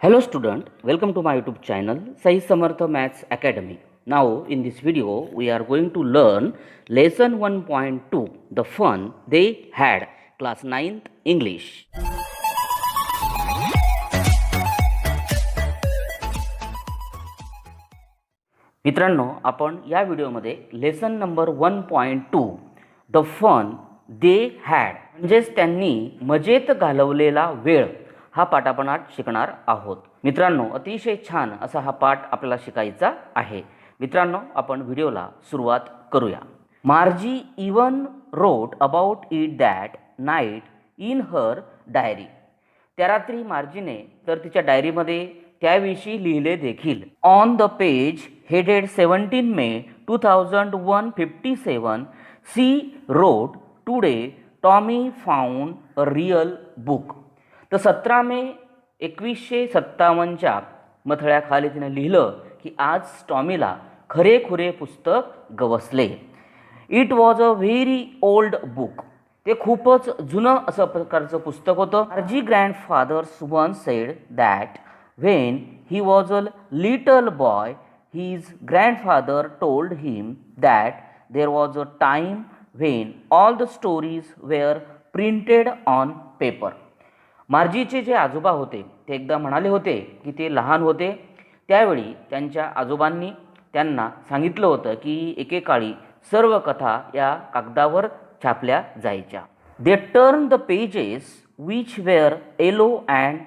Hello student, welcome to my YouTube channel Sai Samartha Maths Academy. Now in this video we are going to learn lesson 1.2 the fun they had class 9th English. मित्रांनो आपण या व्हिडिओमध्ये lesson number 1.2 the fun they had म्हणजेच त्यांनी मजेत घालवलेला वेळ हा पाठ आपण आज शिकणार आहोत. मित्रांनो अतिशय छान असा हा पाठ आपल्याला शिकायचा आहे. मित्रांनो आपण व्हिडिओला सुरुवात करूया. Margie even wrote about it that night in her diary. त्या रात्री मार्जीने तर तिच्या डायरीमध्ये त्याविषयी लिहिले देखील. On the page headed 17 May 2157 she wrote today Tommy found a real book. तर 17 मे 2157च्या मथळ्याखाली तिने लिहिलं की आज टॉमीला खरेखुरे पुस्तक गवसले. It was a very old book. ते खूपच जुनं असं प्रकारचं पुस्तक होतं. Margie grandfather's one said that when he was a little boy his grandfather told him that there was a time when all the stories were printed on paper. मार्जीचे जे आजोबा होते ते एकदा म्हणाले होते की ते लहान होते त्यावेळी त्यांच्या आजोबांनी त्यांना सांगितलं होतं की एकेकाळी सर्व कथा या कागदावर छापल्या जायच्या. They turn the pages which were yellow and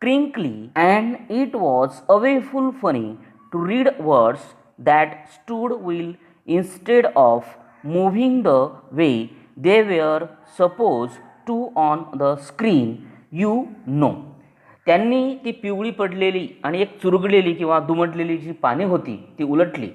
crinkly and it was awful funny to read words that stood विल instead of moving the way they were suppose to on the screen you know. त्यांनी ती पिवळी पडलेली आणि एक चुरगळलेली किंवा दुमटलेली जी पाने होती ती उलटली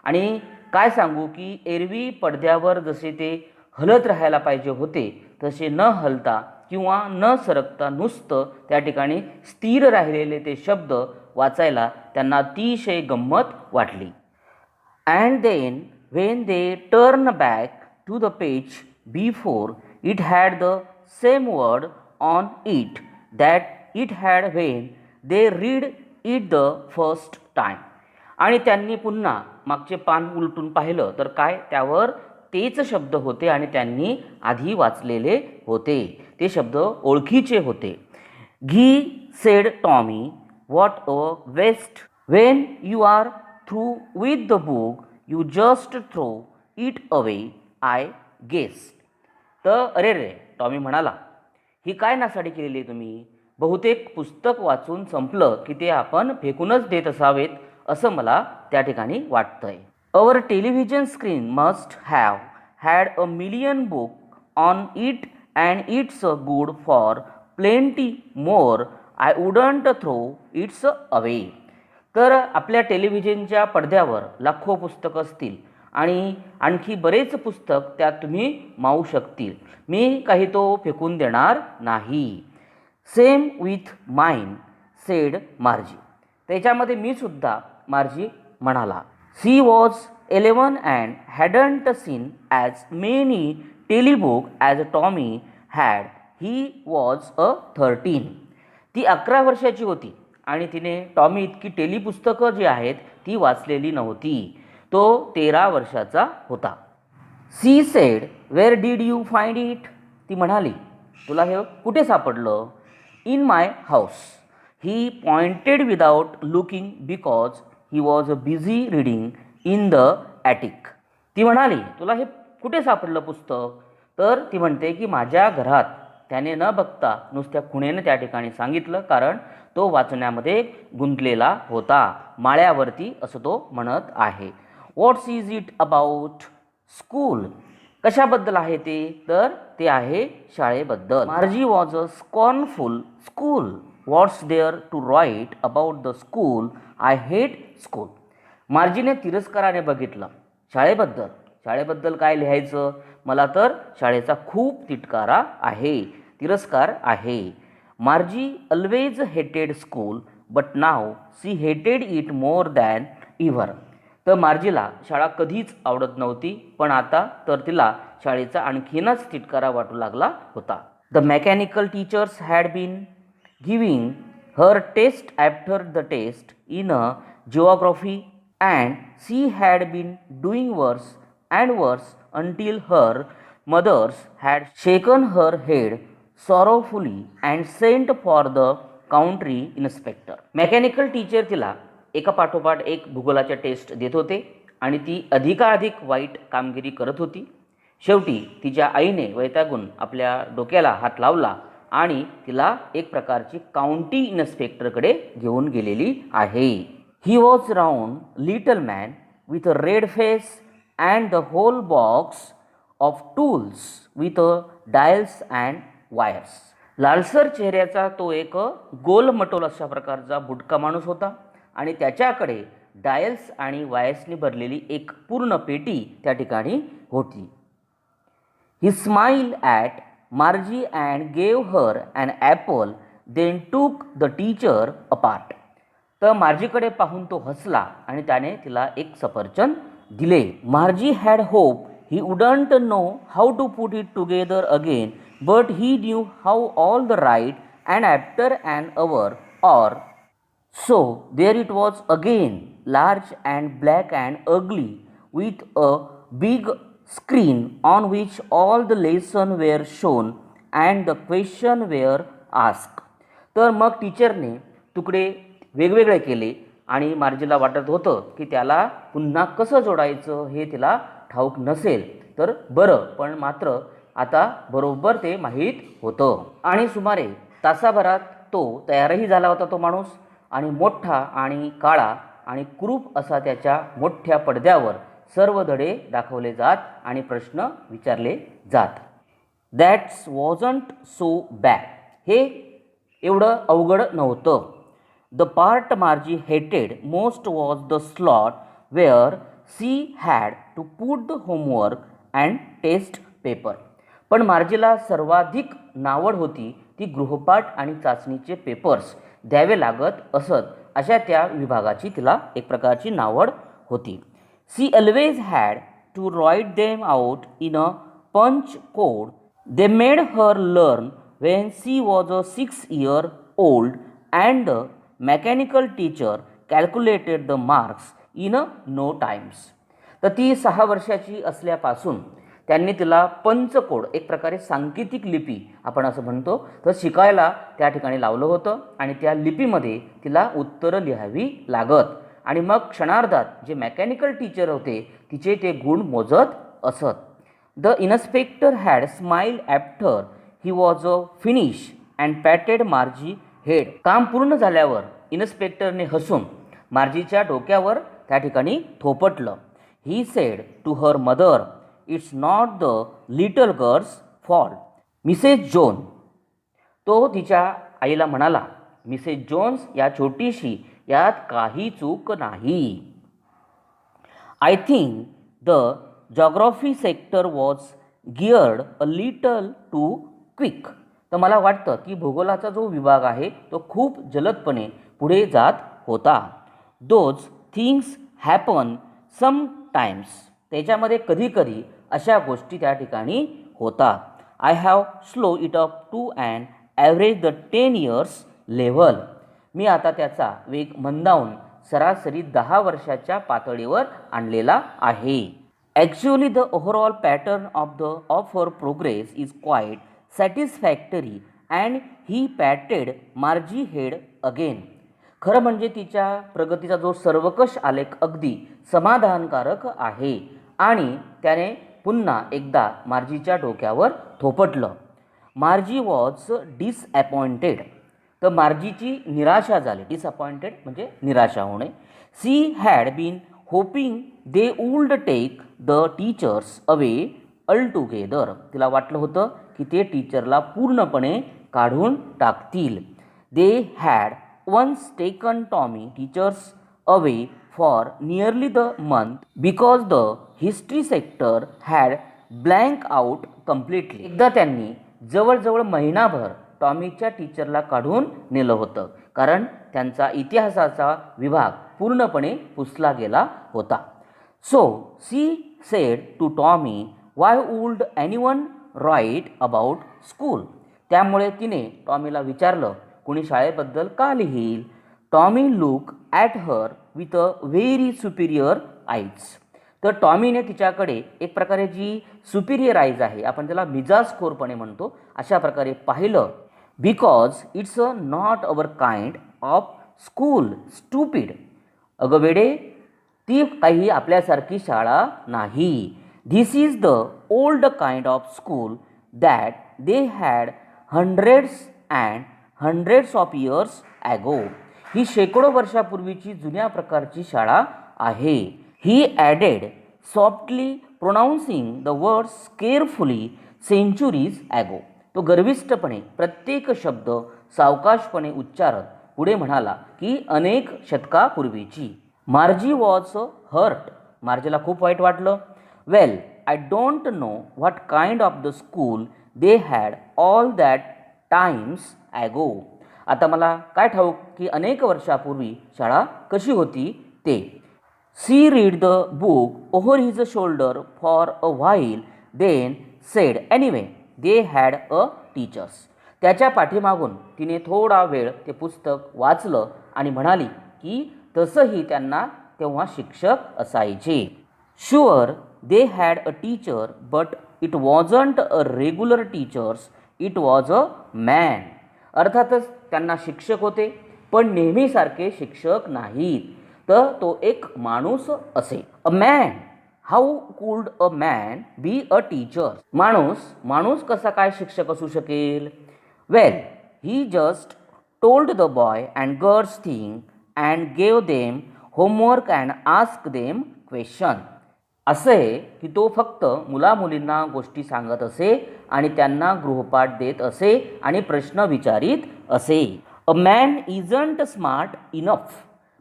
आणि काय सांगू की एरवी पडद्यावर जसे ते हलत राहायला पाहिजे होते तसे न हलता किंवा न सरकता नुसतं त्या ठिकाणी स्थिर राहिलेले ते शब्द वाचायला त्यांना अतिशय गंमत वाटली. And then when they turn back to the page before it had the same word on it that it had when they read it the first time. आणि त्यांनी पुन्हा मागचे पान उलटून पाहिलं तर काय त्यावर तेच शब्द होते आणि त्यांनी आधी वाचलेले होते. ते शब्द ओळखीचे होते. Gee said Tommy what a waste when you are through with the book you just throw it away I guess. तर अरे रे टॉमी म्हणाला ही काय नासाडी केलेली आहे तुम्ही. बहुतेक पुस्तक वाचून संपलं की ते आपण फेकूनच देत असावेत असं मला त्या ठिकाणी वाटतंय. Our television screen must have had a million book on it and it's a good for plenty more I wouldn't throw it's away. तर आपल्या टेलिव्हिजनच्या पडद्यावर लाखो पुस्तकं असतील आणि आणखी बरेच पुस्तक त्यात तुम्ही मावू शकतील. मी काही तो फेकून देणार नाही. Same with mine said Margie. त्याच्यामध्ये मी सुद्धा मार्जी म्हणाला. She was 11 and hadn't seen as many telebook as Tommy had. He was a 13. ती 11 वर्षाची होती आणि तिने टॉमी इतकी टेलिपुस्तकं जी आहेत ती वाचलेली नव्हती. तो 13 वर्षाचा होता. She said where did you find it. ती म्हणाली तुला हे कुठे सापडलं. In my house. He pointed without looking because he was a busy reading in the attic. ती म्हणाली तुला हे कुठे सापडलं पुस्तक. तर ती म्हणते की माझ्या घरात. त्याने न बघता नुसत्या खुणेने त्या ठिकाणी सांगितलं कारण तो वाचण्यामध्ये गुंतलेला होता. माळ्यावरती असं तो म्हणत आहे. What's is it about school. कशाबद्दल आहे ते. तर ते आहे शाळेबद्दल. Margie was a scornful school. What's there to write about the school I hate school. मार्जीने तिरस्काराने बघितलं शाळेबद्दल. शाळेबद्दल काय लिहायचं. मला तर शाळेचा खूप तिटकारा आहे तिरस्कार आहे. मार्जी ऑलवेज हेटेड स्कूल बट नाव सी हेटेड इट मोर दॅन इव्हर. तर मार्जीला शाळा कधीच आवडत नव्हती पण आता तर तिला शाळेचा आणखीनच तिटकारा वाटू लागला होता. The mechanical teachers had been giving her test after the test in a geography, and she had been doing worse and worse until her mothers had shaken her head sorrowfully and sent for the country inspector. Mechanical teacher तिला एका पाठोपाठ एक भूगोलाच्या taste देत होते आणि ती अधिकाधिक वाईट कामगिरी करत होती. शेवटी तिच्या आईने वैतागून आपल्या डोक्याला हात लावला आणि तिला एक प्रकारची काउंटी इन्स्पेक्टरकडे घेऊन गेलेली आहे. He was round little man with a red face and the whole box of tools with dials and wires. लालसर चेहऱ्याचा तो एक गोलमटोल अशा प्रकारचा बुटका माणूस होता आणि त्याच्याकडे डायल्स आणि वायर्सनी भरलेली एक पूर्ण पेटी त्या ठिकाणी होती. He smile at Margie and gave her an apple, then took the teacher apart. तर मार्जीकडे पाहून तो हसला आणि त्याने तिला एक सफरचंद दिले. Margie had hope he wouldn't know how to put it together again, but he knew how all the right, and after an hour or so there it was again, large and black and ugly, with a big screen on which all the lessons were shown and the question were asked. तर मग टीचरने तुकडे वेगवेगळे केले आणि मार्जीला वाटत होतं की त्याला पुन्हा कसं जोडायचं हे तिला ठाऊक नसेल तर बरं, पण मात्र आता बरोबर ते माहीत होतं. आणि सुमारे तासाभरात तो तयारही झाला होता तो माणूस, आणि मोठा आणि काळा आणि कुरूप असा त्याच्या मोठ्या पडद्यावर सर्व धडे दाखवले जात आणि प्रश्न विचारले जात. That's wasn't so bad. हे एवढं अवघड नव्हतं. The part Margie hated most was the slot where she had to put the homework and test paper. पण मार्जीला सर्वाधिक नावड होती ती गृहपाठ आणि चाचणीचे पेपर्स द्यावे लागत असत अशा त्या विभागाची तिला एक प्रकारची नावड होती. She always had to write them out in a punch code. They made her learn when she was a 6 year old and the mechanical teacher calculated the marks in no times. तर ती 6 वर्षाची असल्यापासून त्यांनी तिला पंचकोड, एक प्रकारे सांकेतिक लिपी आपण असं म्हणतो, तर शिकायला त्या ठिकाणी लावलं होतं आणि त्या लिपीमध्ये तिला उत्तरं लिहावी लागत आणि मग क्षणार्धात जे मेकॅनिकल टीचर होते तिचे ते गुण मोजत असत. The inspector had smile after he was a finish and patted Margie head. काम पूर्ण झाल्यावर इन्स्पेक्टरने हसून मार्जीच्या डोक्यावर त्या ठिकाणी थोपटलं. He said to her mother, it's not the little girl's fault. Mrs Jones, तो तिच्या आईला म्हणाला, मिसेस जोन्स या छोटीशी, यात काही चूक नाही. I think the geography sector was geared a little too quick. तर मला वाटतं की भूगोलाचा जो विभाग आहे तो खूप जलदपणे पुढे जात होता. Those things happen sometimes. त्याच्यामध्ये कधीकधी अशा गोष्टी त्या ठिकाणी होतात. I have slow it up to and average the 10 years level. मी आता त्याचा वेग मंदावून सरासरी 10 वर्षाच्या पातळीवर आणलेला आहे. Actually the overall pattern of her progress is quite satisfactory and he patted Margie head again. खरं म्हणजे तिच्या प्रगतीचा जो सर्वकष आलेख अगदी समाधानकारक आहे आणि त्याने पुन्हा एकदा मार्जीच्या डोक्यावर थोपटलं. मार्जी वॉज डिसअपॉइंटेड. तर मार्जीची निराशा झाली. डिसअपॉइंटेड म्हणजे निराशा होणे. She had been hoping they would take the teachers away altogether. तिला वाटलं होतं की ते टीचरला पूर्णपणे काढून टाकतील. They had once taken Tommy teachers away for nearly the month because the history sector had blank out completely. एकदा त्यांनी जवळजवळ महिनाभर टॉमीच्या टीचरला काढून नेलं होतं कारण त्यांचा इतिहासाचा विभाग पूर्णपणे पुसला गेला होता. So she said to Tommy, why would anyone write about school. त्यामुळे तिने टॉमीला विचारलं, कुणी शाळेबद्दल का लिहील? Tommy look at her with a very superior eyes. तर टॉमीने तिच्याकडे एक प्रकारे जी सुपिरियर आईज आहे, आपण त्याला मिजाजखोरपणे म्हणतो, अशा प्रकारे पाहिलं. Because it's a not our kind of school stupid. अगं वेडे, ती काही आपल्यासारखी शाळा नाही. This is the old kind of school that they had hundreds and hundreds of years ago. ही शेकडो वर्षापूर्वीची जुन्या प्रकारची शाळा आहे. He added softly pronouncing the words carefully centuries ago. तो गर्विष्ठपणे प्रत्येक शब्द सावकाशपणे उच्चारत पुढे म्हणाला की अनेक शतकापूर्वीची. मार्जी वॉज हर्ट. मार्जीला खूप वाईट वाटलं. Well, I don't know what kind of the school they had all that times ago. आता मला काय ठाऊक की अनेक वर्षापूर्वी शाळा कशी होती ते. She read the book over his shoulder for a while, then said anyway they had a teachers. त्याच्या पाठीमागून तिने थोडा वेळ ते पुस्तक वाचलं आणि म्हणाली की तसंही त्यांना तेव्हा शिक्षक असायचे. Sure they had a teacher but it wasn't a regular teachers, it was a man. अर्थातच त्यांना शिक्षक होते, पण नेहमीसारखे शिक्षक नाहीत, तर तो एक माणूस असे. A man. हाऊ कुड a man be a teacher. माणूस कसा काय शिक्षक असू शकेल? Well, he just told the boy and girls thing and gave them homework and ask them question. असे की तो फक्त मुलामुलींना गोष्टी सांगत असे आणि त्यांना गृहपाठ देत असे आणि प्रश्न विचारित असे. A man isn't smart enough.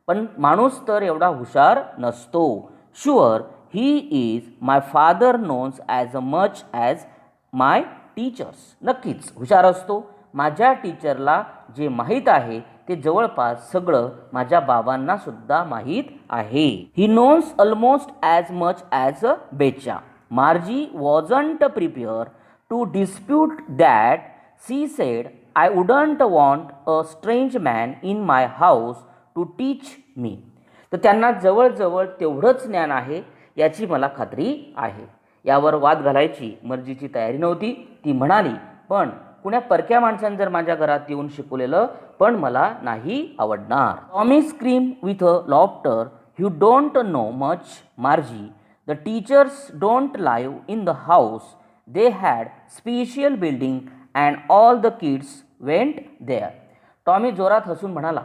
पण माणूस तर एवढा हुशार नसतो. Sure he is my father knows as much as my teachers. नक्कीच हुशार असतो. माझ्या टीचरला जे माहीत आहे ते जवळपास सगळं माझ्या बाबांना सुद्धा माहीत आहे. He knows almost as much as a betcha. Margie wasn't prepare to dispute that. She said I wouldn't want a strange man in my house to teach me. तर त्यांना जवळजवळ तेवढंच ज्ञान आहे याची मला खात्री आहे. यावर वाद घालायची मर्जीची तयारी नव्हती. ती म्हणाली, पण कुण्या परक्या माणसाने जर माझ्या घरात येऊन शिकवलेलं पण मला नाही आवडणार. Tommy scream with a laughter, you don't know much Margie. The teachers don't live in the house. They had special building and all the kids went there. Tommy जोरात हसून म्हणाला,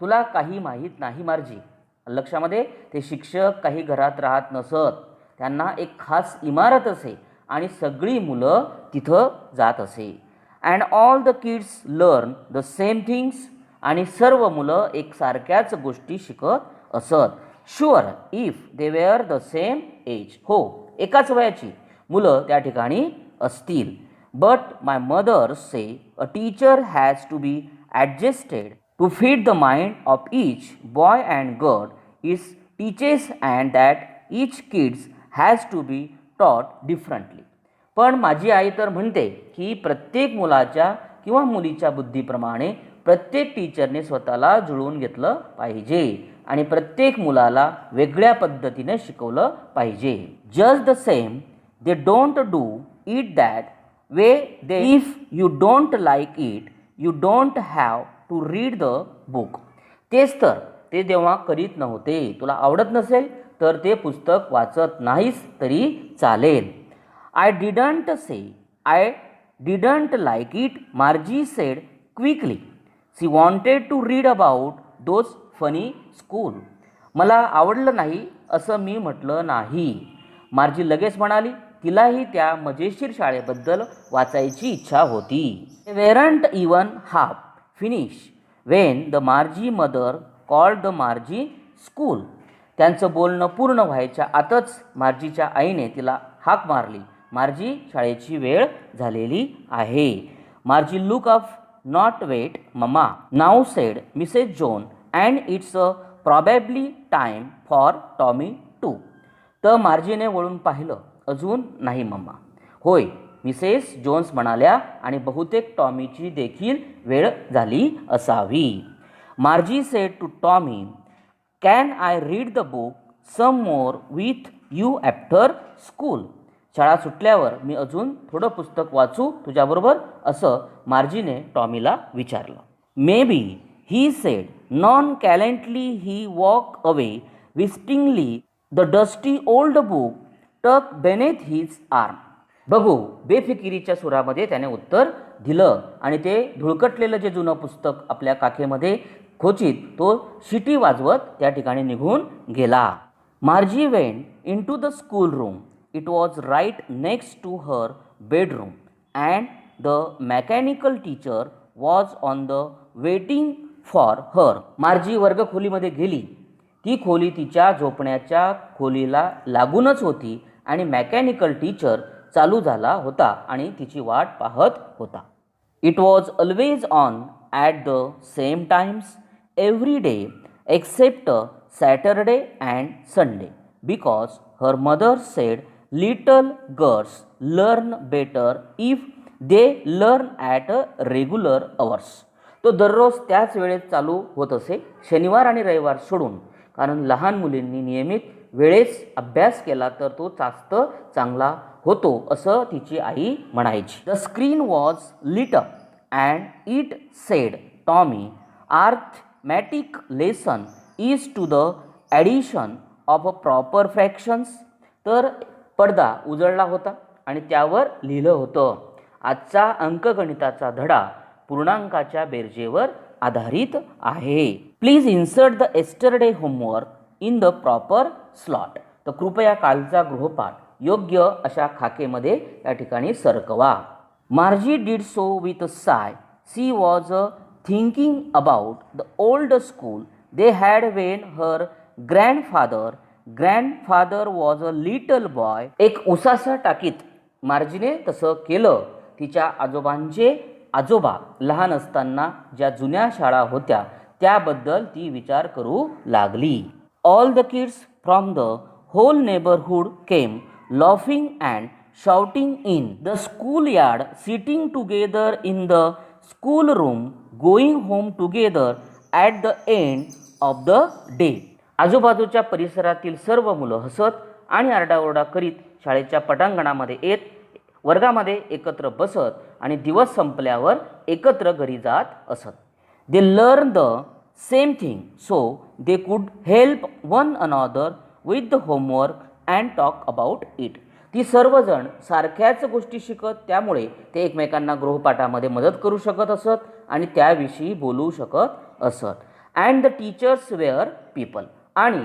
तुला काही माहीत नाही मार्जी. लक्षामध्ये ते शिक्षक काही घरात राहत नसत. त्यांना एक खास इमारत असे आणि सगळी मुलं तिथं जात असे. And all the kids learn the same things. आणि सर्व मुलं एकसारख्याच गोष्टी शिकत असत. Sure if they were the same age. हो, एकाच वयाची मुलं त्या ठिकाणी असतील. But my mother say a teacher has to be adjusted to fit the mind of each boy and girl is teaches and that each kids has to be taught differently. पण माझी आई तर म्हणते की प्रत्येक मुलाच्या किंवा मुलीच्या बुद्धीप्रमाणे प्रत्येक टीचरने स्वतःला जुळवून घेतलं पाहिजे आणि प्रत्येक मुलाला वेगळ्या पद्धतीने शिकवलं पाहिजे. Just the same they don't do it that way. They if you don't like it you don't have to read the book. तेच तर ते तेव्हा करीत नव्हते. तुला आवडत नसेल तर ते पुस्तक वाचत नाहीस तरी चालेल. I didn't say I didn't like it, Margie said quickly. She wanted to read about those funny school. मला आवडलं नाही असं मी म्हटलं नाही. मार्जी लगेच म्हणाली, तिलाही त्या मजेशीर शाळेबद्दल वाचायची इच्छा होती. Weren't even half finish when the Margie mother called the Margie school. त्यांचं बोलणं पूर्ण व्हायच्या आतच मार्जीच्या आईने तिला हाक मारली, मार्जी शाळेची वेळ झालेली आहे. Margie look up. Not wait mama now said Mrs Jones and it's a probably time for Tommy too. तर मार्जीने वळून पाहिलं. अजून नाही मम्मा. होय, मिसेस जोन्स म्हणाल्या आणि बहुतेक टॉमीची देखील वेळ झाली असावी. Margie said to Tommy, can I read the book some more with you after school. शाळा सुटल्यावर मी अजून थोडं पुस्तक वाचू तुझ्याबरोबर, असं मार्जीने टॉमीला विचारलं. Maybe he said. Nonchalantly he walk away whistlingly the dusty old book tuck beneath his arm. बघू बेफिकिरीच्या सुरामध्ये त्याने उत्तर दिलं आणि ते धुळकटलेलं जे जुनं पुस्तक आपल्या काखेमध्ये खोचीत तो शिटी वाजवत त्या ठिकाणी निघून गेला. Margie went into the school room. It was right next to her bedroom and the mechanical teacher was on the waiting for her. Margie वर्गखोलीमध्ये गेली. ती खोली तिच्या झोपण्याच्या खोलीला लागूनच होती आणि मेकॅनिकल टीचर चालू झाला होता आणि तिची वाट पाहत होता. It was always on at the same times every day except Saturday and Sunday because her mother said little girls learn better if they learn at a regular hours. तो दररोज त्याच वेळेत चालू होत असे, शनिवार आणि रविवार सोडून, कारण लहान मुलींनी नियमित वेळेस अभ्यास केला तर तो जास्त चांगला होतो असं तिची आई म्हणायची. The screen was lit up and it said Tommy arithmetic lesson is to the addition of a proper fractions. तर पडदा उजळला होता आणि त्यावर लिहिलं होतं, आजचा अंकगणिताचा धडा पूर्णांकाच्या बेरजेवर आधारित आहे. Please insert the yesterday homework in the proper slot. तर कृपया कालचा गृहपाठ योग्य अशा खाकेमध्ये या ठिकाणी सरकवा. Margie did so with a sigh. She was thinking about the old school they had when her grandfather was a little boy. एक उसासा टाकीत मार्जीने तसं केलं. तिच्या आजोबांचे आजोबा लहान असताना ज्या जुन्या शाळा होत्या त्याबद्दल ती विचार करू लागली. All the kids from the whole neighbourhood came laughing and shouting in the schoolyard, sitting together in the schoolroom, going home together at the end of the day. आजूबाजूच्या परिसरातील सर्व मुलं हसत आणि आरडाओरडा करीत शाळेच्या पटांगणामध्ये येत, वर्गामध्ये एकत्र बसत आणि दिवस संपल्यावर एकत्र घरी जात असत. They learn the same thing so they could help one another with the homework and talk about it. ती सर्वजण सारख्याच गोष्टी शिकत, त्यामुळे ते एकमेकांना गृहपाठामध्ये मदत करू शकत असत आणि त्याविषयी बोलू शकत असत. And the teachers were people. आणि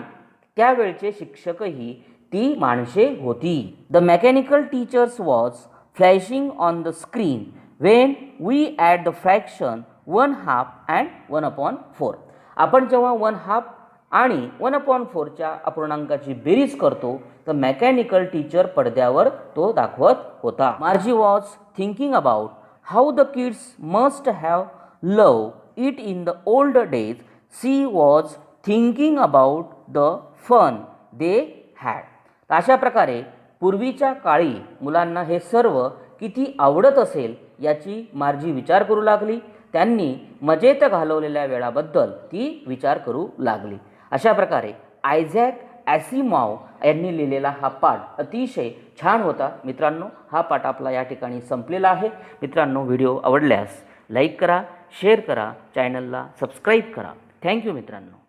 त्यावेळचे शिक्षकही ती माणसे होती. The mechanical teachers was flashing on the screen when we at the fraction 1/2 and 1/4. आपण जेव्हा 1/2 आणि 1/4च्या अपूर्णांकाची बेरीज करतो तर मेकॅनिकल टीचर पडद्यावर तो दाखवत होता. Margie was thinking about how the kids must have love it in the old days. She was thinking about the fun they had. अशा प्रकारे पूर्वीच्या काळी मुलांना हे सर्व किती आवडत असेल याची मार्जी विचार करू लागली. त्यांनी मजेत घालवलेल्या वेळाबद्दल ती विचार करू लागली. अशा प्रकारे आयझॅक ॲसिमॉव यांनी लिहिलेला हा पाठ अतिशय छान होता. मित्रांनो, हा पाठ आपला या ठिकाणी संपलेला आहे. मित्रांनो, व्हिडिओ आवडल्यास लाईक करा, शेअर करा, चॅनलला सबस्क्राईब करा. थँक्यू मित्रांनो.